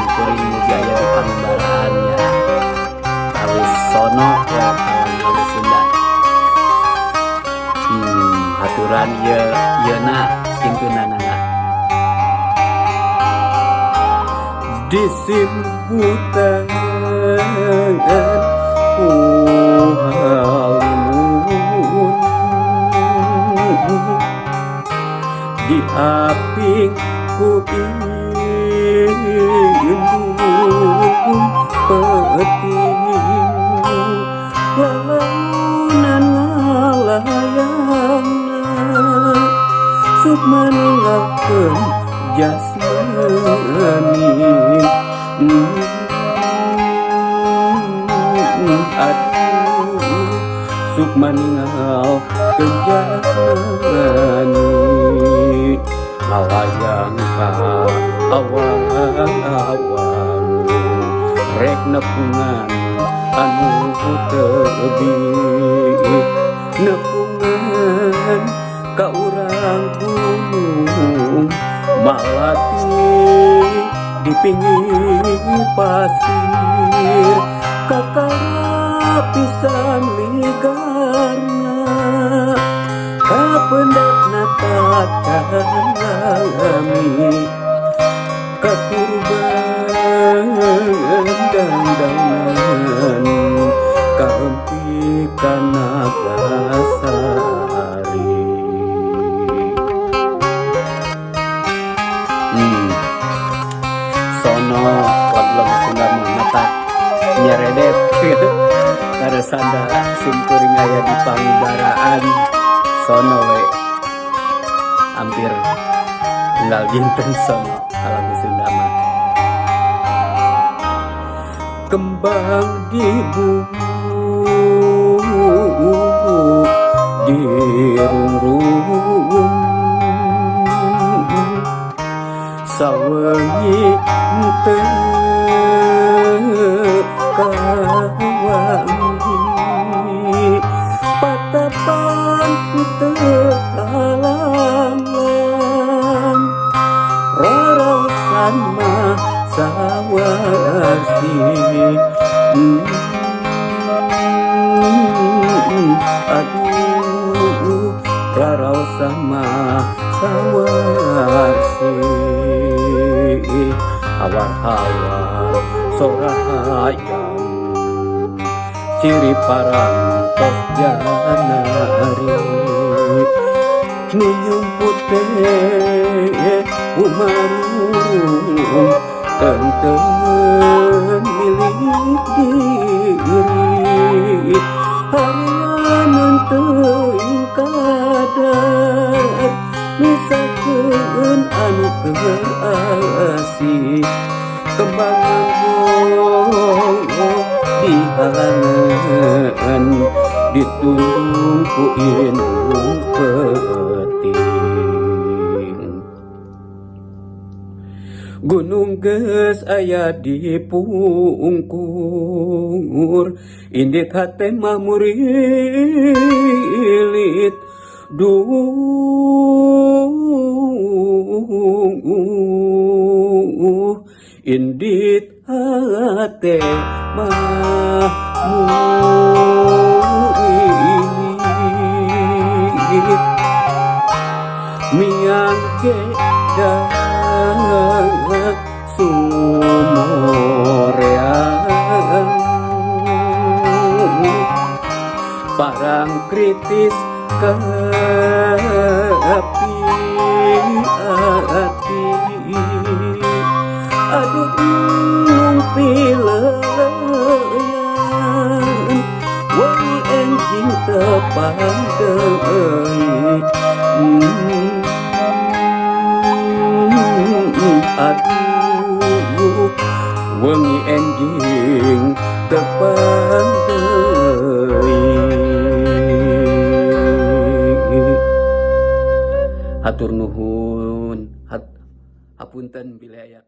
simkuring mugi aya di pangumbaraannya kawis sono ya kawan lagu Sunda. Haturan yeuna kintunanana disimbutan halimun diaping ku indung peting lalaunan ngalayangna suk maninggalkeun jasmani. Aduh suk maninggal jasmani ngalayang ka awang-awang rek nepungan anu tebih nepungan ka urang gunung malati di pinggir pasir kakara pisan ligarna kapendakna katalami katurban dandangan kaempikan nagasari. Sono lagu-lagu Sunda mata nyeredet karesanda simkuring aya di pangubaraan sono we hampir tinggal ginten sono lagu Sunda mah kembang di dirung-rung sawengi teu kawangi patapan teu kalanglang rorosan mah sawarsi. Aduh rorosan mah sawarsi awar-awar sorayam ciri parantos janari nu nyumput teh umarung tenten milik diri harian teuing kadar misakeun anu kerasi kembang anggung di halangan ditundung ku indung peting gunung geus aya di pungkur indit hate mah murilit indit hate mah murilit miang gedang sumoreang parang kritis kapi hati aduh pileyan wangi enjing tepang deui aduh wangi enjing tepang deui. Hatur nuhun hapunten bila aya